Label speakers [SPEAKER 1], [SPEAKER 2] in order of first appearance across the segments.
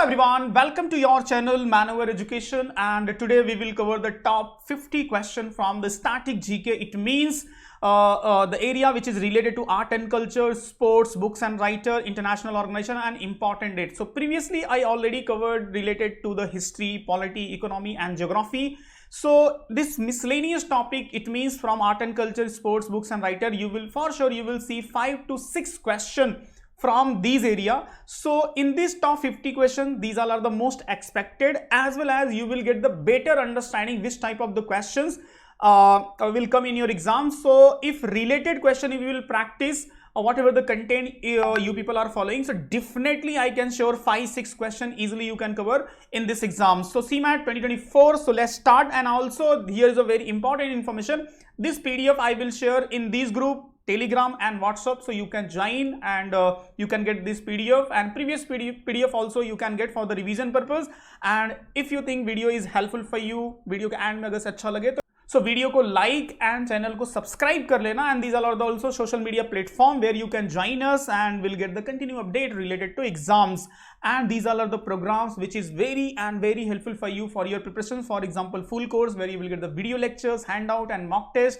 [SPEAKER 1] everyone, welcome to your channel Manoeuvre Education, and today we will cover the top 50 question from the static GK. It means the area which is related to art and culture, sports, books and writer, international organization and important dates. So previously I already covered related to the history, polity, economy and geography. So this miscellaneous topic, it means from art and culture, sports, books and writer, you will see 5 to 6 questions from these area. So in this top 50 questions, these all are the most expected, as well as you will get the better understanding which type of the questions will come in your exam. So if related question, if you will practice whatever the content you people are following, so definitely I can sure 5-6 question easily you can cover in this exam. So CMAT 2024. So let's start. And also here is a very important information. This PDF I will share in this group, Telegram and WhatsApp, so you can join and you can get this PDF, and previous PDF also you can get for the revision purpose. And if you think video is helpफुल for you, video के and में अगर से अच्छा लगे तो so video को like and channel को subscribe कर लेना. And these are the also social media platform where you can join us and will get the continue update related to exams. And these are the programs which is very helpful for you for your preparation. For example, full course where you will get the video lectures, handout and mock test.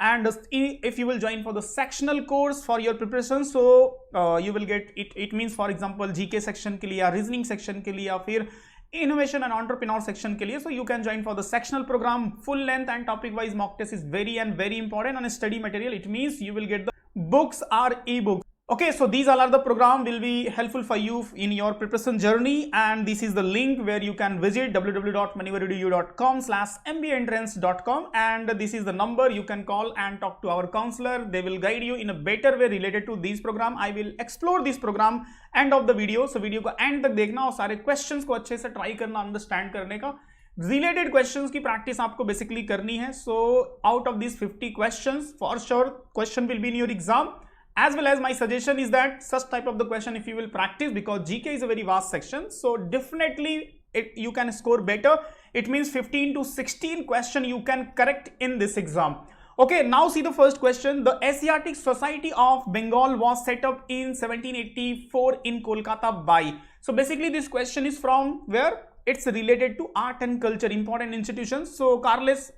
[SPEAKER 1] And if you will join for the sectional course for your preparation, so you will get it means for example GK section के लिए या reasoning section के लिए या फिर innovation and entrepreneur section के लिए, so you can join for the sectional program. Full length and topic wise mock test is very important. And study material, it means you will get the books or ebooks. Okay, so these all are the program will be helpful for you in your preparation journey. And this is the link where you can visit www.maneuveredu.com/mbaentrance.com, and this is the number you can call and talk to our counselor. They will guide you in a better way related to these program. I will explore this program end of the video, so video को end तक देखना और सारे questions को अच्छे से try करना, understand करने का. Related questions की practice आपको basically करनी है. So out of these 50 questions, for sure question will be in your exam. As well as my suggestion is that such type of the question if you will practice, because GK is a very vast section, so definitely you can score better. It means 15 to 16 question you can correct in this exam. Okay, now see the first question. The Asiatic Society of Bengal was set up in 1784 in Kolkata by. So basically this question is from where? It's related to art and culture, important institutions. So Carles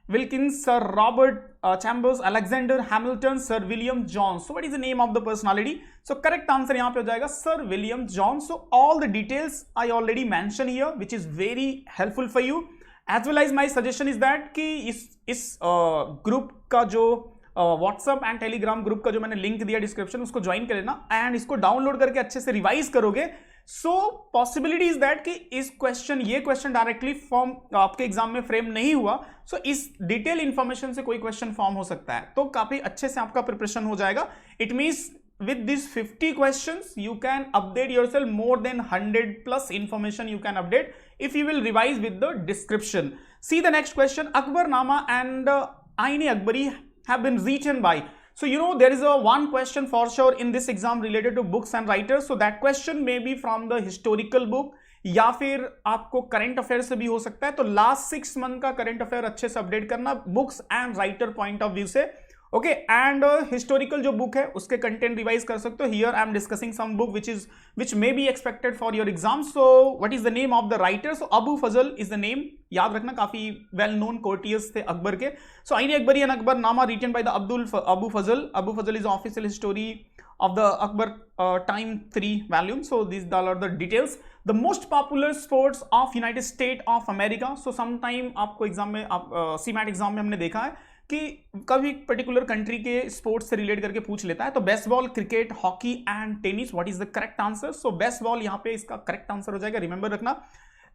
[SPEAKER 1] Wilkins, Sir Robert Chambers, Alexander Hamilton, Sir William Jones. So what is the name of the personality? So correct answer यहाँ पे हो जाएगा Sir William Jones. So all the details I already mentioned here, which is very helpful for you. As well as my suggestion is that कि इस group का जो WhatsApp and Telegram group का जो मैंने link दिया description, उसको join कर लेना and इसको download करके अच्छे से revise करोगे. So possibility is that कि इस ये question directly form आपके एग्जाम में फ्रेम नहीं हुआ, so इस डिटेल इंफॉर्मेशन से कोई क्वेश्चन फॉर्म हो सकता है, तो काफी अच्छे से आपका प्रिपरेशन हो जाएगा. It means with these 50 questions you can update yourself more than 100 plus information you can update if you will revise with the description. See the next question. Akbarnama and Ain-e-Akbari have been written by. So you know there is a one question for sure in this exam related to books and writers. So that question may be from the historical book या फिर आपको current affair से भी हो सकता है. तो last 6 month का करंट अफेयर अच्छे से अपडेट करना books and writer point of view से. ओके, एंड हिस्टोरिकल जो बुक है उसके कंटेंट रिवाइज कर सकते हो. Here I am discussing some book which may be expected for your exam. So what is the name of the writer? So Abu Fazl is the name. याद रखना काफी well known courteous थे अकबर के. So Ain-e-Akbari and Akbarnama written by the Abu Fazl. Abu Fazl is the official story of the Akbar time 3 volume. So these are the details. The most popular sports of United States of America. So sometime आपको exam में CMAT exam में हमने देखा है कि कभी particular country के sports से रिलेट करके पूछ लेता है. तो baseball, cricket, hockey and tennis. What is the correct answer? So baseball यहाँ पे इसका करेक्ट आंसर हो जाएगा, रिमेंबर रखना.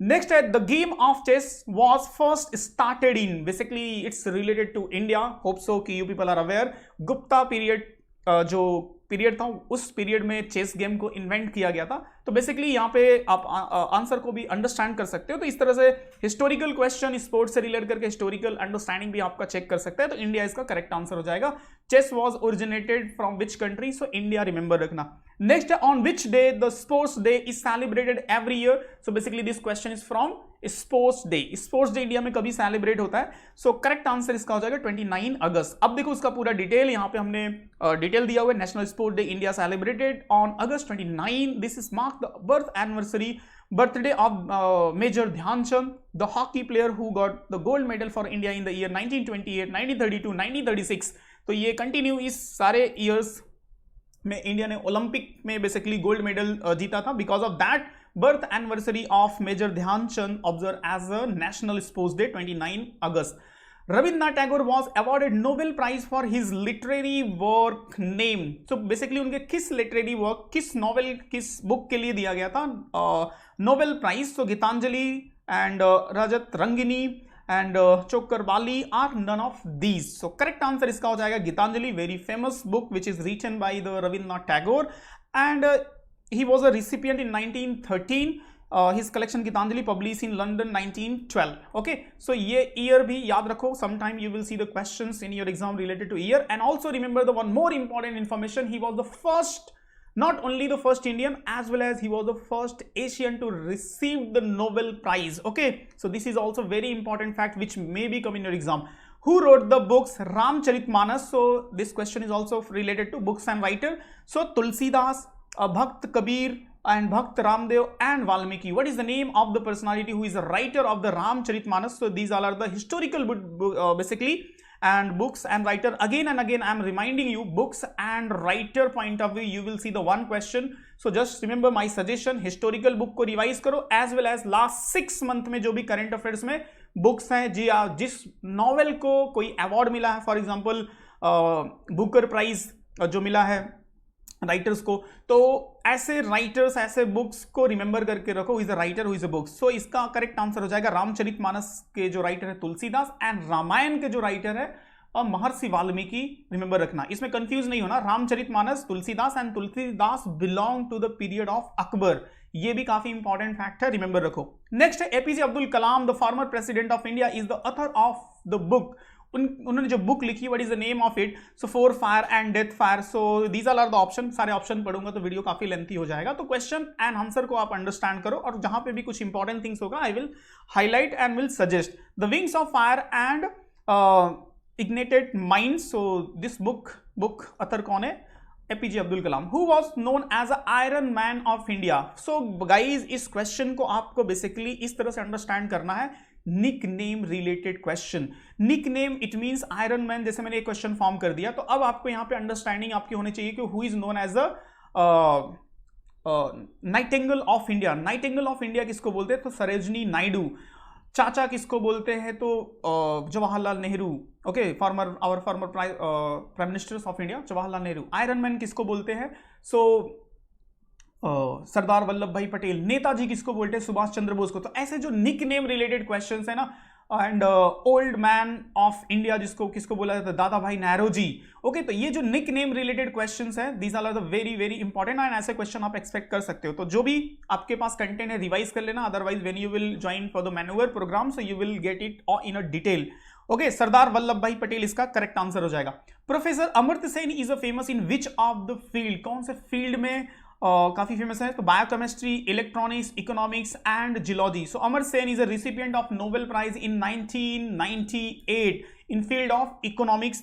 [SPEAKER 1] नेक्स्ट है the game of chess was first started in. Basically it's related to India. Hope so कि you people are aware. Gupta period जो period था उस पीरियड में चेस गेम को इन्वेंट किया गया था. तो बेसिकली यहाँ पे आप आंसर को भी अंडरस्टैंड कर सकते हो. तो इस तरह से हिस्टोरिकल क्वेश्चन स्पोर्ट्स से रिलेट करके हिस्टोरिकल अंडरस्टैंडिंग भी आपका चेक कर सकता है. तो इंडिया इसका करेक्ट आंसर हो जाएगा. Chess was originated from which country? So India, remember रखना. नेक्स्ट है on which day the sports day is celebrated every year. So basically this question is from sports day India में कभी celebrate होता है? सो correct answer इसका हो जाएगा 29 अगस्त। अब देखो उसका पूरा डिटेल, यहाँ पे हमने डिटेल दिया हुआ है। National sports day India celebrated on August 29। This is mark the birthday of Major Dhyan Chand, the hockey player who got the gold medal for India in the year 1928, 1932, 1936। तो ये continue इस सारे years में India ने Olympic में basically gold medal जीता था। Because of that birth anniversary of major Dhyan Chand observe as a national sports day 29 August. Rabindranath Tagore was awarded Nobel Prize for his literary work name। So basically उनके किस literary work, किस novel, किस book के लिए दिया गया था Nobel prize? तो Gitanjali and Rajatarangini and Chokher Bali are none of these. So correct answer इसका हो जाएगा Gitanjali, very famous book which is written by the Rabindranath Tagore and he was a recipient in 1913। his collection Gitanjali published in London 1912। okay, so ये year भी याद रखो, sometime you will see the questions in your exam related to year। and also remember the one more important information, he was the first, not only the first Indian, as well as he was the first Asian to receive the Nobel Prize। okay, so this is also very important fact which may be come in your exam। Who wrote the books Ramcharitmanas? So this question is also related to books and writer। so Tulsidas, Bhakt Kabir and Bhakt Ramdev and Valmiki। what is the name of the personality who is the writer of the Ramcharitmanas? so these all are the historical basically and books and writer। again and again I am reminding you, books and writer point of view you will see the one question। so just remember my suggestion, historical book को revise करो as well as last 6 month में जो भी current affairs में books हैं जी, जिस novel को कोई award मिला है, for example बुकर प्राइज जो मिला है राइटर्स को, तो ऐसे राइटर्स, ऐसे बुक्स को रिमेंबर करके रखो, is a writer who is a book. So इसका करेक्ट आंसर हो जाएगा रामचरितमानस के जो राइटर है तुलसीदास एंड रामायण के जो राइटर है महर्षि वाल्मीकि। रिमेंबर रखना, इसमें कंफ्यूज नहीं होना, Ramcharitmanas Tulsidas and Tulsidas belong to the period of Akbar. ये भी काफी इंपॉर्टेंट फैक्ट है, रिमेंबर रखो। नेक्स्ट है APJ Abdul Kalam, the former president of India, is the author of the book. उन्होंने जो बुक लिखी, what is the name of it? So for fire and death fire. So these are the option. सारे option पढ़ूंगा तो video काफी lengthy हो जाएगा, तो क्वेश्चन एंड आंसर को आप अंडरस्टैंड करो, और जहां पे भी कुछ इंपॉर्टेंट थिंग्स होगा I will highlight and will suggest. The wings of fire and ignited mind. So this book author कौन है? APJ Abdul Kalam. Who was known as a iron man of India? So guys इस question को आपको basically इस तरह से understand करना है, nick name related question. Nick name it means iron man, जैसे मैंने एक क्वेश्चन फॉर्म कर दिया, तो अब आपको यहां पे अंडरस्टैंडिंग आपकी होनी चाहिए कि who is known as a nightingale of India. Nightingale of India किसको बोलते हैं? तो सरोजिनी नायडू। चाचा किसको बोलते हैं? तो Jawaharlal Nehru. Okay, our former prime ministers of India Jawaharlal Nehru. Iron man किसको बोलते हैं? सो सरदार वल्लभ भाई पटेल। नेताजी किसको बोलते हैं? सुभाष चंद्र बोस को। तो ऐसे जो निक नेम रिलेटेड क्वेश्चंस है ना, and old man of India जिसको किसको बोला जाता है? दादा भाई नौरोजी। ओके, तो ये जो निक नेम रिलेटेड क्वेश्चंस है, these are the very very important, and ऐसे क्वेश्चन आप एक्सपेक्ट कर सकते हो। तो जो भी आपके पास कंटेंट है रिवाइज कर लेना, otherwise when you will join for the manual programme so you will get it in a detail. Okay, Sardar Vallabhbhai Patel इसका करेक्ट आंसर हो जाएगा। Professor Amartya Sen is a famous in which of the field? कौन से field में काफी famous है? तो biochemistry, electronics, economics and geology. So Amartya Sen is a recipient of Nobel prize in 1998 in field of economics.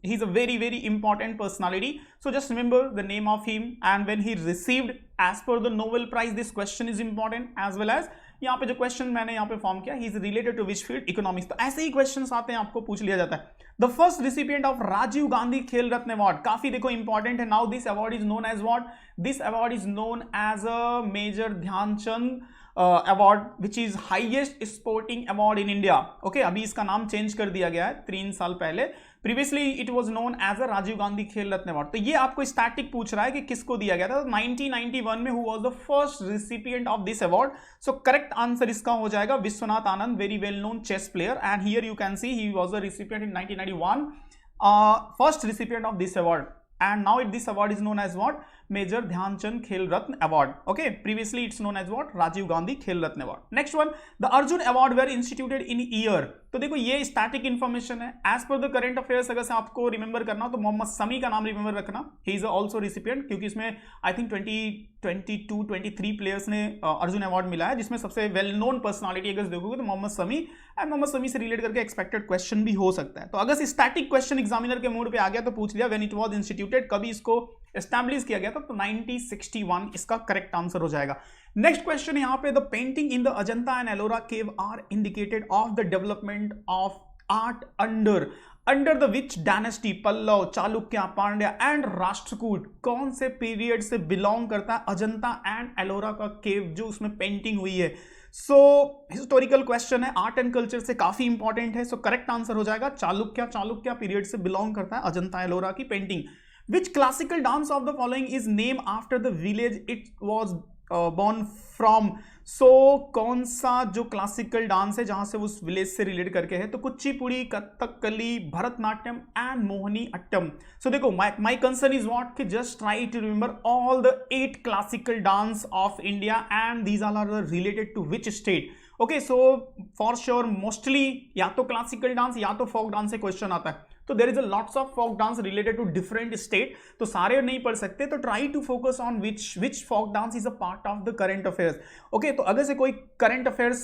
[SPEAKER 1] He's a very very important personality, so just remember the name of him and when he received as per the Nobel Prize. This question is important as well as यहाँ पे जो question मैंने यहाँ पे form किया, he is related to which field? Economics. तो ऐसे ही questions आते हैं, आपको पूछ लिया जाता है। The first recipient of Rajiv Gandhi Khel Ratna award, काफी देखो इंपॉर्टेंट है। Now this award is known as what? This award is known as a major Dhyan Chand award which is highest sporting award in India. Okay, अभी इसका नाम चेंज कर दिया गया है 3 साल पहले। Previously it was known as a Rajiv Gandhi Khel Ratna award. तो ये आपको स्टैटिक पूछ रहा है कि किसको दिया गया था। 1991 में who was the first recipient of this award? So correct answer इसका हो जाएगा Vishwanath Anand, very well known chess player, and here you can see he was the recipient in 1991, first recipient of this award, and now this award is known as what? Major Dhyanchand Khel Ratna Award. Okay, previously it's known as what? Rajiv Gandhi Khel Ratna Award. Next one, the Arjun Award were instituted in year. तो देखो ये static information है as per the current affairs. अगर से आपको remember करना तो मोहम्मद शमी का नाम रिमेंबर रखना, ही इज ऑल्सो रिसिपिएंट, क्योंकि इसमें आई थिंक 23 प्लेयर्स ने अर्जुन अवार्ड मिला है, जिसमें सबसे वेल नोन पर्सनालिटी अगर देखोगे तो मोहम्मद शमी, एंड मोहम्मद शमी से रिलेट करके एक्सपेक्टेड क्वेश्चन भी हो सकता है। तो अगर स्टैटिक क्वेश्चन एग्जामिनर के मूड पे आ गया तो पूछ लिया व्हेन इट वाज इंस्टीट्यूटेड, कभी इसको एस्टैब्लिश किया गया था, तो 1961 इसका करेक्ट आंसर हो जाएगा। नेक्स्ट क्वेश्चन यहाँ पे, the painting in the Ajanta and Ellora cave are indicated of the development of art under the which dynasty, Pallava, Chalukya, Pandya and Rashtrakuta, कौन से पीरियड से बिलोंग करता है अजंता एंड एलोरा का केव जो उसमें पेंटिंग हुई है। सो हिस्टोरिकल क्वेश्चन है, आर्ट एंड कल्चर से काफी इंपॉर्टेंट है। सो करेक्ट आंसर हो जाएगा चालुक्य पीरियड से बिलोंग करता है अजंता एलोरा की painting. Which classical dance of the following is name after the village it was born from। सो कौन सा जो क्लासिकल डांस है जहां से उस विलेज से रिलेट करके है, तो Kuchipudi, Kathakali, Bharatanatyam and Mohiniyattam. So देखो माय कंसर्न इज व्हाट कि just try to remember all the 8 classical dance of India and these all are related to which state. Okay, so for sure mostly या तो classical dance या तो folk dance से question आता है, तो there is a lots of folk dance related to different state, तो सारे नहीं पढ़ सकते, तो try to focus on which folk dance is a part of the current affairs. Okay, तो अगर से कोई करंट अफेयर्स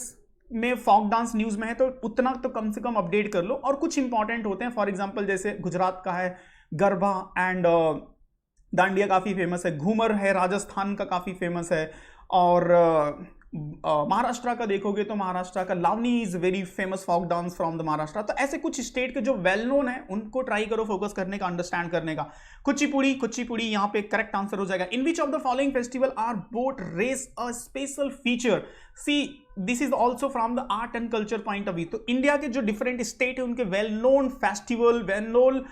[SPEAKER 1] में फोक डांस न्यूज में है तो उतना तो कम से कम अपडेट कर लो, और कुछ इंपॉर्टेंट होते हैं, फॉर एग्जांपल जैसे गुजरात का है गरबा एंड दांडिया काफी फेमस है, घूमर है राजस्थान का काफी फेमस है, और महाराष्ट्र का देखोगे तो महाराष्ट्र का Lavani is very famous folk dance from the Maharashtra. तो ऐसे कुछ स्टेट के जो वेल नोन है उनको ट्राई करो फोकस करने का, अंडरस्टैंड करने का। कुचिपुड़ी यहाँ पे करेक्ट आंसर हो जाएगा। In which of the following festival are boat race a special feature. See this is also from the art and culture point of view. तो इंडिया के जो डिफरेंट स्टेट है उनके well known festival, well known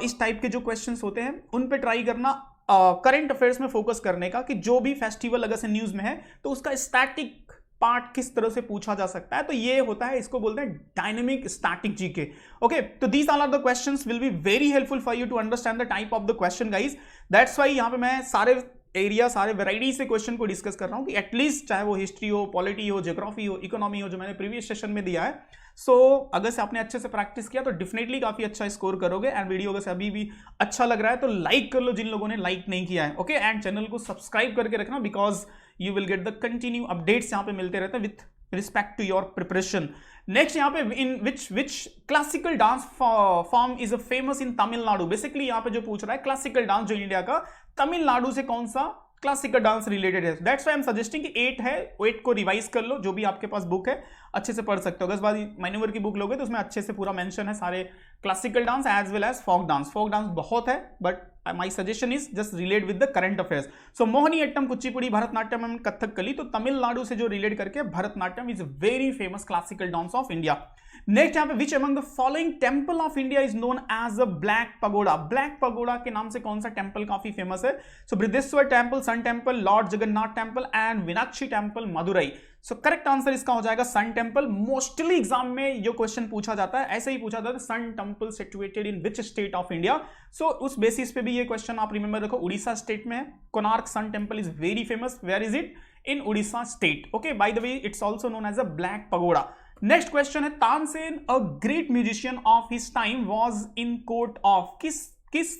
[SPEAKER 1] इस type के जो question होते हैं उन पे ट्राई करना, करंट अफेयर्स में फोकस करने का, कि जो भी फेस्टिवल अगर से न्यूज में है तो उसका स्टैटिक पार्ट किस तरह से पूछा जा सकता है। तो ये होता है, इसको बोलते हैं डायनेमिक स्टैटिक जीके। ओके, तो these all are the questions will be very helpful for you to understand the type of the question guys. That's why यहाँ पे मैं सारे एरिया, सारे वेराइटी से क्वेश्चन को डिस्कस कर रहा हूँ कि एटलीस्ट चाहे वो हिस्ट्री हो, पॉलिटी हो, ज्योग्राफी हो, इकोनॉमी हो, जो मैंने प्रीवियस सेशन में दिया है। सो अगर से आपने अच्छे से प्रैक्टिस किया तो डेफिनेटली काफी अच्छा स्कोर करोगे। एंड वीडियो अगर से अभी भी अच्छा लग रहा है तो लाइक कर लो जिन लोगों ने लाइक नहीं किया है। ओके, एंड चैनल को सब्सक्राइब करके रखना, because you will get the continue updates यहाँ पे मिलते रहते हैं with respect to your preparation. Next यहाँ पे in which classical dance form is famous in Tamil Nadu. Basically यहाँ पे जो पूछ रहा है क्लासिकल डांस जो इंडिया का, तमिलनाडु से कौन सा क्लासिकल डांस रिलेटेड है। That's why I am suggesting कि 8 है, 8 को रिवाइज कर लो, जो भी आपके पास बुक है अच्छे से पढ़ सकते हो। अगर बाद मैन्यूवर की बुक लोगे तो उसमें अच्छे से पूरा मेंशन है सारे classical dance as well as folk dance. Folk dance बहुत है, but my suggestion is just relate with the current affairs. So Mohiniyattam, Kuchipudi, Bharatanatyam and Kathakali, तो तमिलनाडु से जो रिलेट करके Bharatanatyam is very famous classical dance of India. Next यहाँ पे which among the following temple of India is known as a black pagoda. Black pagoda के नाम से कौन सा टेम्पल काफी फेमस है? So Brihadeshwar temple, sun temple, lord Jagannath temple and Meenakshi temple Madurai. So correct answer इसका हो जाएगा सन टेम्पल। मोस्टली एग्जाम में जो क्वेश्चन पूछा जाता है ऐसे ही पूछा जाता है, sun temple situated in which state of India. So उस बेसिस पे भी ये क्वेश्चन आप रिमेंबर रखो, उड़ीसा स्टेट में है। Konark sun temple is very famous. Where is it? In Orissa state. Okay, by the way it's also known as a black pagoda. Next question है, Tansen a great musician of his time was in court of. किस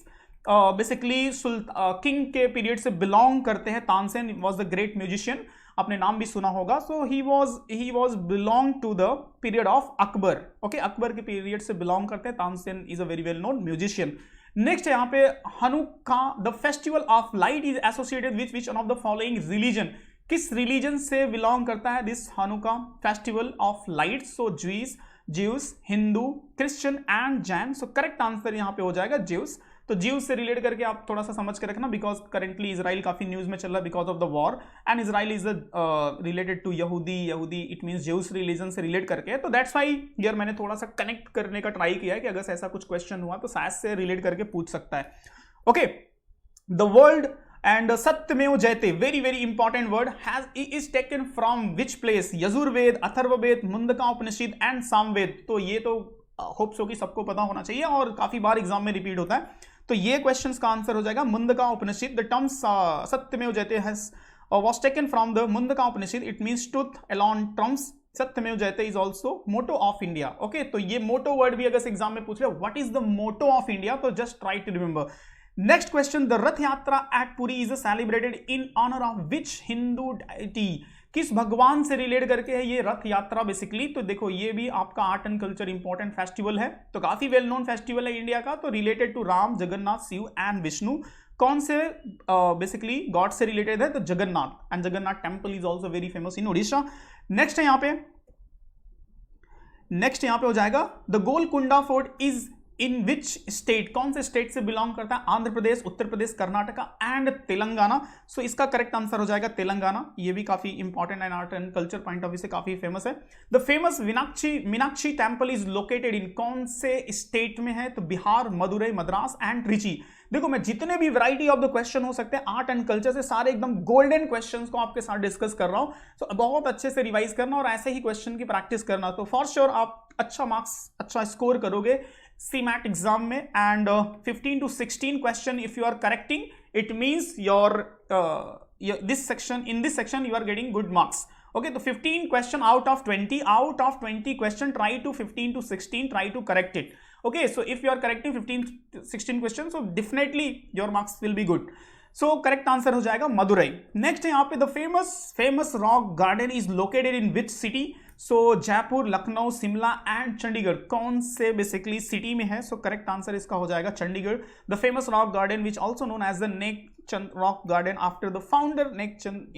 [SPEAKER 1] basically king के period से belong करते हैं Tansen? Was the great musician, आपने नाम भी सुना होगा। So he was belong to the period of Akbar. Okay, Akbar के पीरियड से बिलोंग करते हैं। Tansen is a very well known musician. Next यहाँ पे Hanukkah, the festival of light is associated with which one of the following religion. किस religion से belong करता है this Hanukkah festival of light? So juice, Hindu, Christian and Jain. So correct answer यहाँ पे हो जाएगा ज्यूस। तो ज्यूस से रिलेट करके आप थोड़ा सा समझ के रखना, बिकॉज करेंटली इजराइल काफी न्यूज में चल रहा है because of the war, and Israel is related to यहूदी इट मींस ज्यूस रिलीजन से रिलेट करके। तो दैट्स व्हाई हियर मैंने थोड़ा सा कनेक्ट करने का ट्राई किया है कि अगर ऐसा कुछ क्वेश्चन हुआ तो शायद से रिलेट करके पूछ सकता है। Okay, the world and satyameva jayate, very very important word, is taken from which place? Yajurveda, Atharvaveda, Mundka Upanishad and Samaveda. तो ये तो होप सो कि सबको पता होना चाहिए और काफी बार एग्जाम में रिपीट होता है। तो ये क्वेश्चंस का आंसर हो जाएगा मुंडका उपनिषद। द टर्म सत्यमेव जयते was taken from the Mundaka Upanishad. It means truth alone trumps Satyameva Jayate is also motto of India. Okay, तो ये मोटो वर्ड भी अगर एग्जाम में पूछ रहे what is the motto of India, तो just try to remember. Next question, the Rath Yatra at Puri is celebrated in honour of which Hindu deity, किस भगवान से रिलेट करके है ये रथ यात्रा बेसिकली। तो देखो ये भी आपका art and culture important festival है, तो काफी वेल नोन फेस्टिवल है इंडिया का, तो related to Ram, Jagannath, Shiv and Vishnu. कौन से बेसिकली गॉड से रिलेटेड है, तो Jagannath, and Jagannath temple is also very famous in Orissa. Next है यहाँ पे हो जाएगा the Golconda fort is in which state, कौन से स्टेट से बिलोंग करता है, आंध्र प्रदेश, उत्तर प्रदेश, कर्नाटका एंड तेलंगाना। सो इसका करेक्ट आंसर हो जाएगा तेलंगाना। ये भी काफी important and art and culture point of view से काफी फेमस है। The famous Meenakshi temple is located in, कौन से स्टेट में है, तो बिहार, मदुरई, मद्रास एंड ट्रिची। देखो मैं जितने भी वैरायटी ऑफ द क्वेश्चन हो सकते हैं आर्ट एंड कल्चर से, सारे एकदम गोल्डन क्वेश्चंस को आपके साथ डिस्कस कर रहा हूं, तो बहुत अच्छे से रिवाइज करना और ऐसे ही क्वेश्चन की प्रैक्टिस करना, तो फॉर श्योर आप अच्छा मार्क्स, अच्छा स्कोर करोगे CMAT एग्जाम में। And 15 to 16 question if you are correcting, it means your this section, in this section you are getting good marks. Okay, so 15 question out of 20 question, try to 15 to 16 try to correct it. Okay, so if you are correcting 15 16 questions, so definitely your marks will be good. So correct answer हो जाएगा Madurai. Next है यहाँ पे the famous rock garden is located in which city, so Jaipur, Lucknow, Shimla and Chandigarh, कौन से basically city में है, सो correct answer इसका हो जाएगा Chandigarh. The famous rock garden which also known as the Nek Chand rock garden after the founder Nek Chand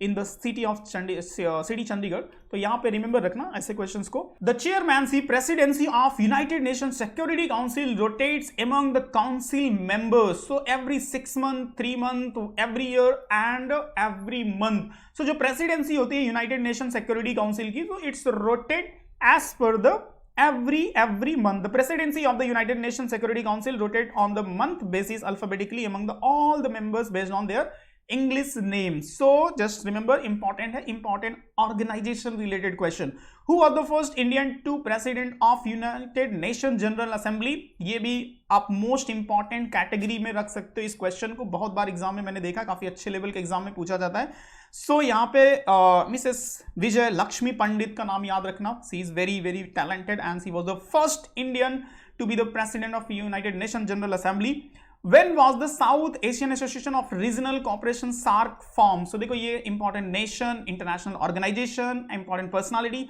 [SPEAKER 1] in the city of city Chandigarh. तो यहाँ पे रिमेंबर रखना ऐसे क्वेश्चंस को। The chairmanship presidency of United nation security Council rotates among the council members, so every 6 month, 3 month, every year and every month. So जो presidency होती है United nation security council की, तो it's rotate as per the every month. The presidency of the United Nations Security Council rotate on the month basis alphabetically among all the members based on their English name. So just remember, important है, important organization related question. Who was the first Indian to president of United Nations General Assembly? ये भी आप most important category में रख सकते हो इस question को, बहुत बार एग्जाम में मैंने देखा, काफी अच्छे लेवल के एग्जाम में पूछा जाता है। सो यहाँ पे मिसेस विजय लक्ष्मी पंडित का नाम याद रखना, she is very very talented and she was the first Indian to be the president of United Nation General Assembly. When was the South Asian Association of Regional Cooperation SAARC formed? So देखो ये important nation, international organisation, important personality,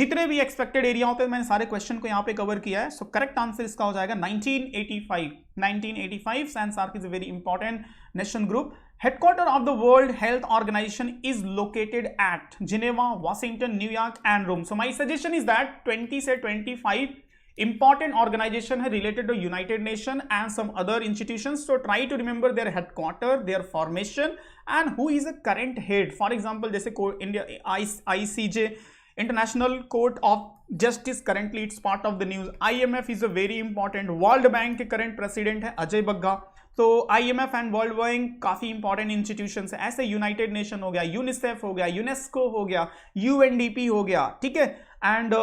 [SPEAKER 1] जितने भी expected area होते हैं मैंने सारे question को यहाँ पे कवर किया है। सो करेक्ट आंसर इसका हो जाएगा 1985 and SAARC is a very important nation group. Headquarter of the world health organisation is located at Geneva, Washington, New York and Rome. So my suggestion is that 20 से 25 important organization है related to United Nation and some other institutions, so try to remember their headquarter, their formation and who is the current head. For example, जैसे India ICJ, International Court of Justice, currently it's part of the news. IMF is a very important, World Bank के current president है अजय बग्गा। तो IMF and world bank काफी important institutions है, ऐसे United nation हो गया, UNICEF हो गया, यूनेस्को हो गया, UNDP हो गया, ठीक है, and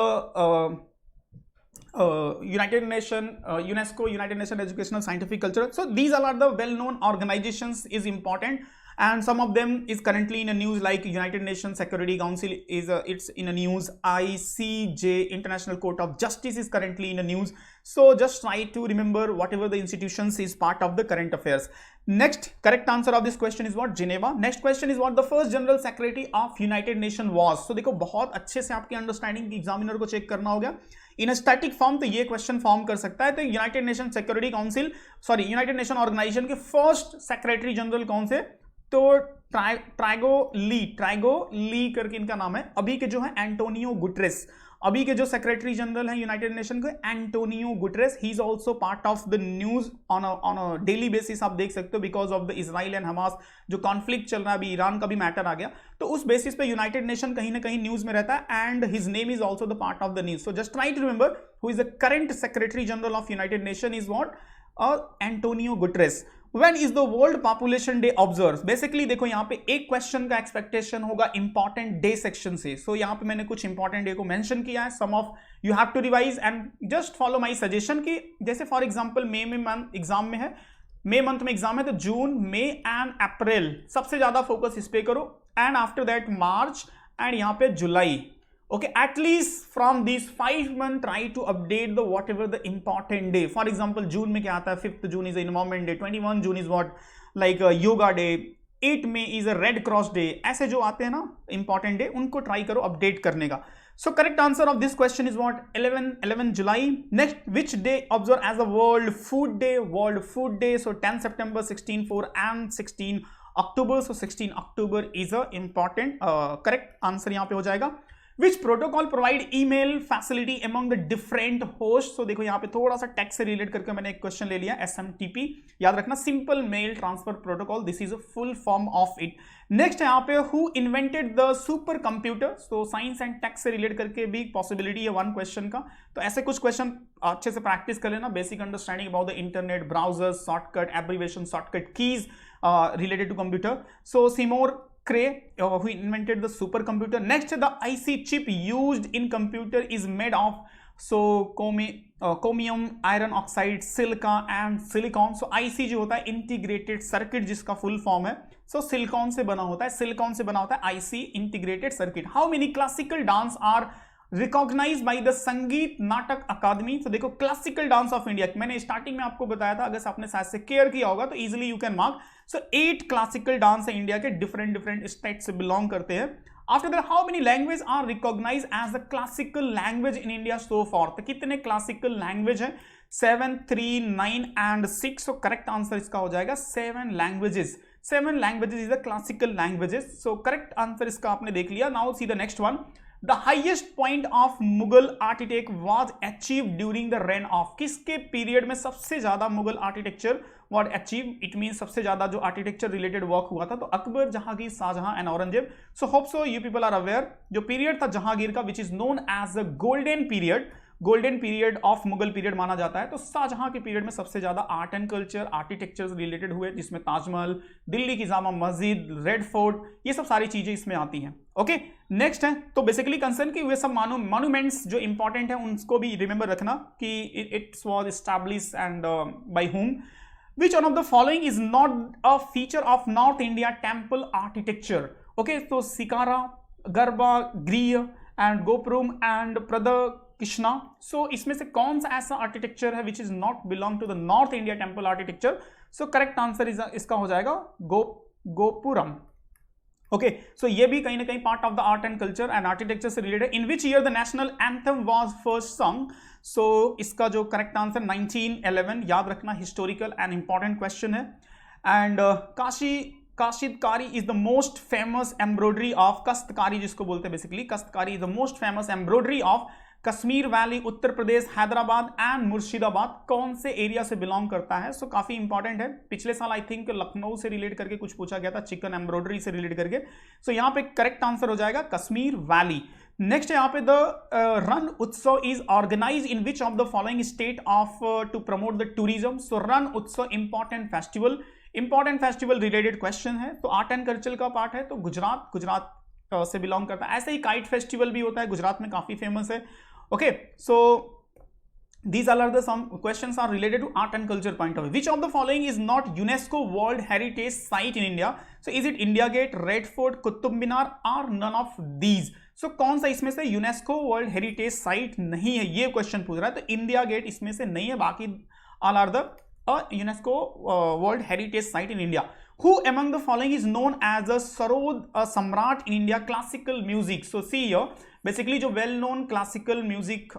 [SPEAKER 1] United Nation, UNESCO, United Nation Educational Scientific Culture. So these all are the well-known organizations is important, and some of them is currently in a news, like United Nations Security Council is it's in a news. ICJ, International Court of Justice, is currently in a news. So just try to remember whatever the institutions is part of the current affairs. Next correct answer of this question is what? Geneva. Next question is what the first General Secretary of United Nations was. So देखो बहुत अच्छे से आपकी understanding examiner को check करना होगा। इन static form तो ये क्वेश्चन फॉर्म कर सकता है, तो united nation security council united nation organisation के फर्स्ट सेक्रेटरी जनरल कौन से? तो ट्राइगो ली करके इनका नाम है। अभी के जो है एंटोनियो गुटरेस, अभी के जो सेक्रेटरी जनरल है यूनाइटेड नेशन के, Antonio Guterres, he is also part of the news on a daily basis, आप देख सकते हो, because of the Israel and Hamas जो कॉन्फ्लिक्ट चल रहा है, अभी ईरान का भी मैटर आ गया, तो उस बेसिस पे यूनाइटेड नेशन कहीं ना कहीं न्यूज में रहता है, and his name is also the part of the news. So just try to remember who is the current secretary general of United nation is what? Antonio Guterres. When is the World Population Day observed? Basically देखो यहाँ पे एक question का expectation होगा important day section से, सो यहाँ पे मैंने कुछ इंपॉर्टेंट डे को मेंशन किया है, some of you have to revise and just follow my suggestion की, जैसे फॉर एग्जांपल मे में एग्जाम में है, मे मंथ में एग्जाम है, तो जून, मे एंड अप्रैल सबसे ज्यादा फोकस इस पे करो, and after that March and यहाँ पे जुलाई, Okay, at least from these 5 months try to update the whatever the important day. For example, June में क्या आता है, 5th June is a environment day, 21 June is what like a yoga day, 8 May is a Red Cross day. ऐसे जो आते हैं ना important day, उनको try करो update करने का. So correct answer of this question is what? 11 July. Next, which day observed as a World Food Day? World Food Day. So 10 September, 16/4 and 16 October. So 16 October is a important correct answer यहाँ पे हो जाएगा. Which protocol provide email facility among the different hosts? So देखो यहाँ पे थोड़ा सा text से रिलेट करके मैंने एक क्वेश्चन ले लिया, SMTP याद रखना, simple mail transfer protocol, this is a full form of it. Next है यहाँ पे who invented the super computer. तो साइंस एंड टेक्स्ट से रिलेट करके भी पॉसिबिलिटी है वन क्वेश्चन का, तो ऐसे कुछ क्वेश्चन अच्छे से प्रैक्टिस कर लेना. Basic understanding about the internet, browsers, shortcut, abbreviation, shortcut keys related to computer. So Seymour Cray, who invented the supercomputer. Next, the IC chip used in computer is made of so chromium, iron oxide, silica and silicon. So IC जो होता है integrated circuit, जिसका full form है, so silicon से बना होता है, silicon से बना होता है IC integrated circuit. How many classical dance are recognise by the Sangeet Natak Akademi. तो देखो क्लासिकल डांस ऑफ इंडिया, मैंने स्टार्टिंग में आपको बताया था, अगर आपने शायद से केयर किया होगा तो easily you can mark. So 8 classical dance है इंडिया के, डिफरेंट स्टेट से बिलोंग करते हैं. After that how many language are recognise as the classical language in India so far. तो कितने क्लासिकल लैंग्वेज है? 7, 3, 9 एंड 6. सो करेक्ट आंसर इसका हो जाएगा 7 languages. 7 languages is the classical languages. So correct answer इसका आपने देख लिया. Now see the next one. The highest point of Mughal architect was achieved during the reign of. किसके period में सबसे ज्यादा Mughal architecture was achieved? It means सबसे ज्यादा जो आर्किटेक्चर रिलेटेड वर्क हुआ था, तो Akbar, Jahangir, Shah Jahan and Aurangzeb. So hope so you people are aware. जो पीरियड था जहांगीर का, which is known as the golden period of Mughal period माना जाता है. तो शाहजहां के पीरियड में सबसे ज्यादा art and culture, architecture related हुए, जिसमें ताजमहल, दिल्ली की जामा मस्जिद, रेड फोर्ट, ये सब सारी चीजें इसमें आती हैं. ओके, नेक्स्ट है तो बेसिकली कंसर्न कि वे सब मॉन्यूमेंट्स जो इंपॉर्टेंट है उनको भी रिमेंबर रखना कि it's was establish and by whom. Which one of the following is not a feature of North India temple architecture? Okay, so Sikara, Garba, Griya and Gopuram and Pradakshina. So इसमें से कौन सा ऐसा architecture है which is not belong to the North India temple architecture? So correct answer is इसका हो जाएगा gopuram. Okay, सो ये भी कहीं ना कहीं part of the art and culture and architecture से related. In which year the national anthem was first song? So इसका जो करेक्ट आंसर 1911. याद रखना, हिस्टोरिकल एंड इंपॉर्टेंट क्वेश्चन है. And kashidakari is the most famous embroidery of, kastakari जिसको बोलते हैं basically, kastakari is the most famous embroidery of Kashmir valley, Uttar Pradesh, Hyderabad and Murshidabad. कौन से एरिया से बिलोंग करता है? सो काफी इंपॉर्टेंट है. पिछले साल आई थिंक लखनऊ से रिलेट करके कुछ पूछा गया था, चिकन एम्ब्रॉयडरी से रिलेट करके. सो यहाँ पे करेक्ट आंसर हो जाएगा कश्मीर वैली. नेक्स्ट यहाँ पे the Rann Utsav is organise in which of the following state of to promote the tourism. So Rann Utsav important festival related question है. तो आर्ट एंड कल्चर का पार्ट है, तो गुजरात से बिलोंग करता है. ऐसे ही काइट फेस्टिवल भी होता है, गुजरात में काफी फेमस है. Okay, so these all are the some questions are related to art and culture point of view. Which of the following is not UNESCO World Heritage Site in India? So is it India Gate, Red Fort, Qutub Minar or none of these? So कौन सा इसमें से UNESCO world heritage site नहीं है, ये question पूछ रहा है. तो इंडिया गेट इसमें से नहीं है, बाकी all are the UNESCO world heritage site in India. Who among the following is known as a Sarod Samrat in India classical music? So see here, basically जो well known classical music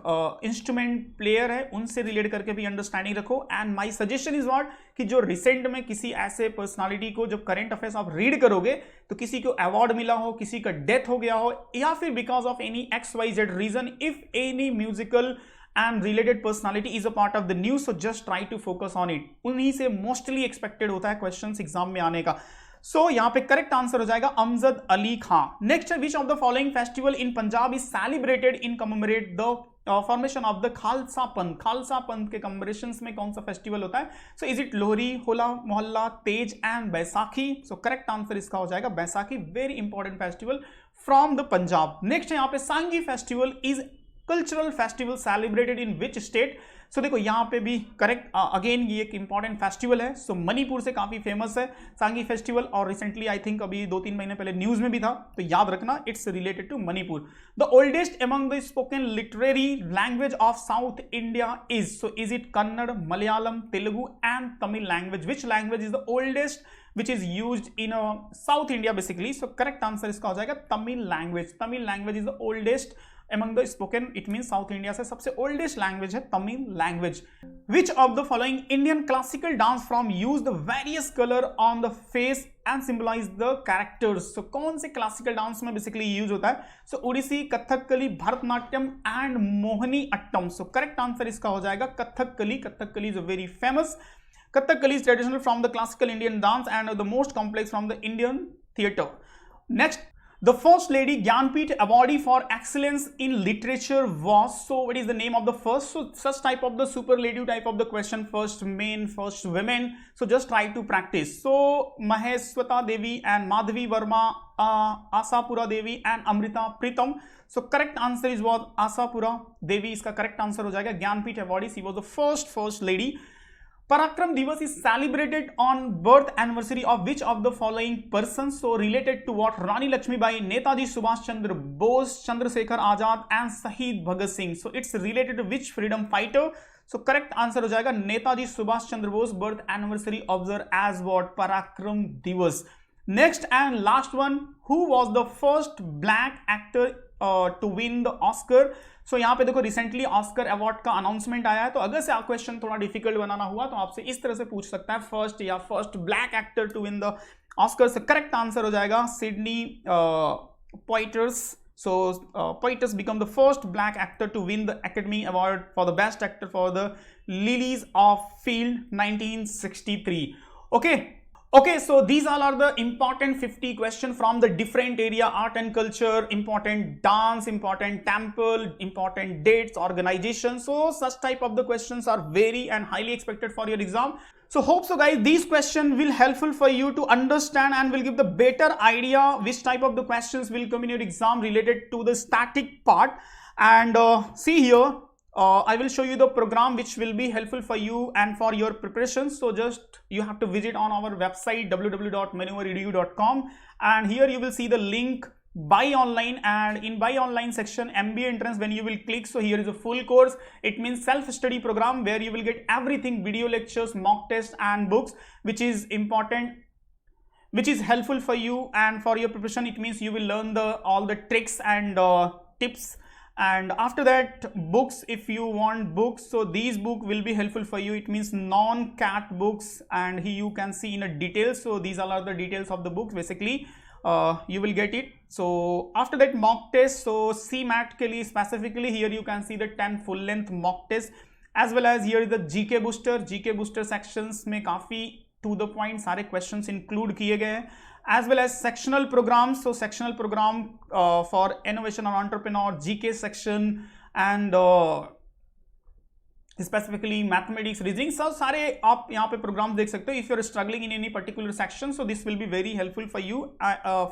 [SPEAKER 1] instrument player है उनसे relate करके भी understanding रखो. And my suggestion is what कि जो recent में किसी ऐसे पर्सनालिटी को जब करंट अफेयर्स आप रीड करोगे तो किसी को अवार्ड मिला हो, किसी का डेथ हो गया हो, या फिर because of any XYZ reason, if any musical and related personality is a part of the news, so just try to focus on it. उन्हीं से मोस्टली एक्सपेक्टेड होता है क्वेश्चन एग्जाम में आने का. सो यहाँ पे करेक्ट आंसर हो जाएगा अमजद अली खां. नेक्स्ट है, विच of the following festival in Punjab is celebrated in commemorate the formation of the Khalsa पंथ? खालसा पंथ के कमेमोरेशन में कौन सा फेस्टिवल होता है? सो is it Lohri, Hola Mohalla, Teej and Baisakhi? So correct answer इसका हो जाएगा Baisakhi. Very important festival from the Punjab. Next है यहाँ पे Sangai festival is cultural festival celebrated in which state. So देखो यहाँ पे भी करेक्ट, अगेन ये एक इंपॉर्टेंट फेस्टिवल है। सो मणिपुर से काफी फेमस है सांगी फेस्टिवल, और रिसेंटली आई थिंक अभी 2-3 महीने पहले न्यूज में भी था, तो याद रखना it's related to Manipur. The oldest among the spoken literary language of south India is, so is it Kannada, Malayalam, Telugu and Tamil language? Which language is the oldest which is used in South India basically? So correct answer इसका हो जाएगा Tamil language. Tamil language is the oldest among the spoken, it means South India से सबसे oldest language है Tamil language. Which of the following Indian classical dance form use the various color on the face and symbolize the characters? So कौन से classical dance में basically use होता है? So Odissi, Kathakali, Bharatanatyam and Mohini Attam. So correct answer इसका हो जाएगा Kathakali. Kathakali is a very famous, Kathakali is traditional from the classical Indian dance and the most complex from the Indian theatre. Next, the first lady Gyanpith awardee for excellence in literature was, so what is the name of the first? So such type of the superlative type of the question, first men, first women, so just try to practice. So Maheswata Devi and Madhavi Verma, Asapura Devi and Amrita Pritam. So correct answer is was Asapura Devi, इसका correct answer हो जाएगा। Gyanpith awardee, she was the first lady. Parakram Divas is celebrated on birth anniversary of which of the following persons? So related to what? Rani Lakshmibai, Netaji Subhash Chandra Bose, Chandrasekhar Azad and Shahid Bhagat Singh. So it's related to which freedom fighter? So correct answer हो जाएगा Netaji Subhash Chandra Bose, birth anniversary observed as what? Parakram Divas. Next and last one, who was the first black actor to win the Oscar? सो यहाँ पे देखो recently Oscar award का announcement आया है, तो अगर से आप क्वेश्चन थोड़ा डिफिकल्ट बनाना हुआ तो आपसे इस तरह से पूछ सकता है, फर्स्ट या first black actor to win the Oscar. So correct answer हो जाएगा Sidney Poitiers. So Poitiers become the first black actor to win the Academy Award for the best actor for the lilies of field 1963। Okay, so these all are the important 50 questions from the different area, art and culture, important dance, important temple, important dates, organization. So such type of the questions are very and highly expected for your exam. So hope so guys, these questions will helpful for you to understand and will give the better idea which type of the questions will come in your exam related to the static part. And see here, I will show you the program which will be helpful for you and for your preparation. So just you have to visit on our website www.manuoredu.com, and here you will see the link buy online, and in buy online section MBA entrance, when you will click, so here is a full course. It means self-study program where you will get everything, video lectures, mock tests and books, which is important, which is helpful for you and for your preparation. It means you will learn all the tricks and tips. And after that, books, if you want books, so these book will be helpful for you. It means non-cat books, and here you can see in a detail. So these all are the details of the books basically. You will get it. So after that, mock test. So CMAT के लिए specifically here you can see the 10 full length mock test, as well as here is the GK booster. GK booster sections में काफी to the point सारे questions include किए गए हैं, as well as sectional programs. So sectional program for innovation or entrepreneur, GK section, and specifically mathematics, reasoning. So सारे आप यहाँ पे programs देख सकते हो. If you are struggling in any particular section, so this will be very helpful for you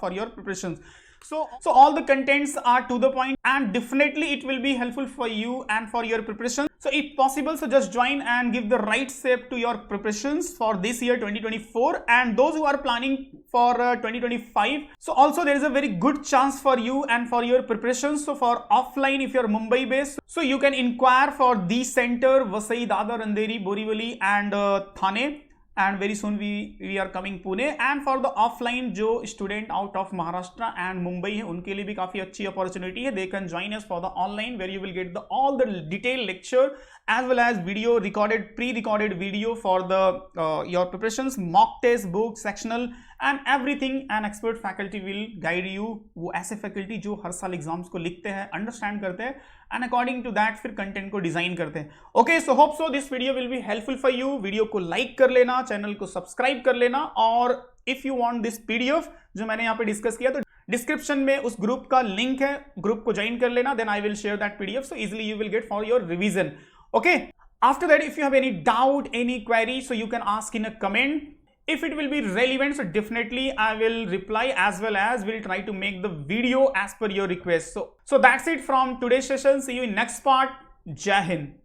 [SPEAKER 1] for your preparations. So all the contents are to the point, and definitely it will be helpful for you and for your preparation. So if possible, so just join and give the right shape to your preparations for this year 2024, and those who are planning for 2025. So also there is a very good chance for you and for your preparations. So for offline, if you are Mumbai based, so you can inquire for the center, Vasai, Dadar, Andheri, Borivali and Thane. And very soon we are coming Pune. And for the offline, जो student out of Maharashtra and Mumbai है, उनके लिए भी काफी अच्छी opportunity है. They can join us for the online, where you will get all the detailed lecture as well as video recorded, pre-recorded video for the your preparations, mock test, book, sectional and everything. And expert faculty will guide you. वो ऐसे faculty जो हर साल exams को लिखते हैं, understand करते हैं, and according to that फिर content को design करते हैं. Okay, so hope so this video will be helpful for you. Video को like कर लेना, चैनल को सब्सक्राइब कर लेना, और if you want this PDF जो मैंने यहाँ पे डिस्कस किया, तो डिस्क्रिप्शन में उस ग्रुप का लिंक है, ग्रुप को ज्वाइन कर लेना. Then I will share that PDF, so easily you will get for your revision. Okay, after that if you have any doubt, any query, so you can ask in a comment. if it will be relevant, so definitely I will reply, as well as we'll try to make the video as per your request. So that's it from today's session. See you in next part. Jai Hind.